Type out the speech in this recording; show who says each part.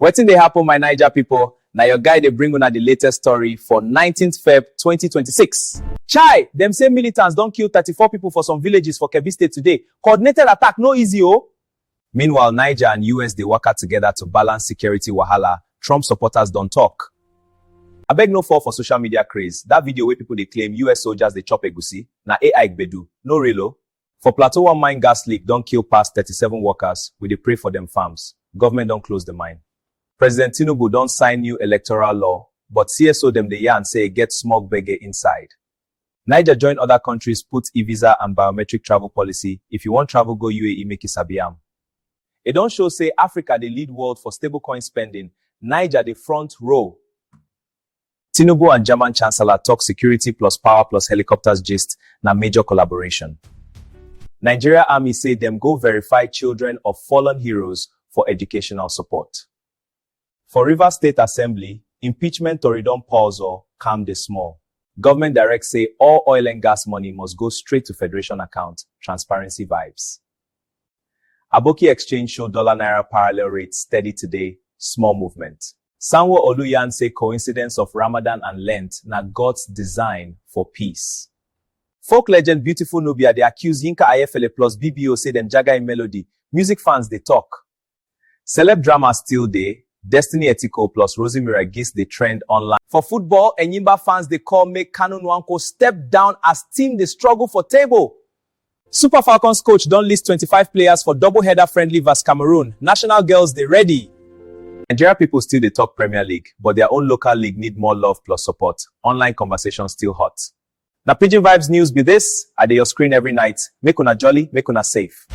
Speaker 1: Wetin dey happen, my Naija people? Now your guy dey bring una the latest story for 19th Feb 2026. Chai, them say militants don't kill 34 people for some villages for Kebbi State today. Coordinated attack, no easy, oh. Meanwhile, Niger and US they work out together to balance security wahala. Trump supporters don't talk. I beg no fall for social media craze. That video where people they claim US soldiers they chop egusi. Na AI gbedu, no real. For Plateau One mine gas leak don't kill past 37 workers. We dey pray for them farms. Government don't close the mine. President Tinubu don't sign new electoral law, but CSO them the yarn say get smog bege inside. Niger join other countries put e-visa and biometric travel policy. If you want travel, go UAE make it sabiam. It don't show say Africa the lead world for stablecoin spending. Niger the front row. Tinubu and German Chancellor talk security plus power plus helicopters gist na major collaboration. Nigeria Army say them go verify children of fallen heroes for educational support. For Rivers State Assembly, impeachment Toridon pause or calm the small. Government direct say all oil and gas money must go straight to Federation account. Transparency vibes. Aboki exchange show dollar naira parallel rate steady today. Small movement. Sanwo Oluyan say coincidence of Ramadan and Lent na God's design for peace. Folk legend Beautiful Nubia they accuse Yinka Ayefele plus BBO say them jaga in melody. Music fans they talk. Celeb drama still day. Destiny Etiko plus Rosie Miragis they trend online. For football, Enyimba fans they call make Kanu Nwankwo step down as team they struggle for table. Super Falcons coach don't list 25 players for double-header friendly vs Cameroon. National girls they ready. Nigeria people still they talk Premier League, but their own local league need more love plus support. Online conversation still hot. Now Pidgin Vibez news be this. I dey your screen every night. Make una jolly, make una safe.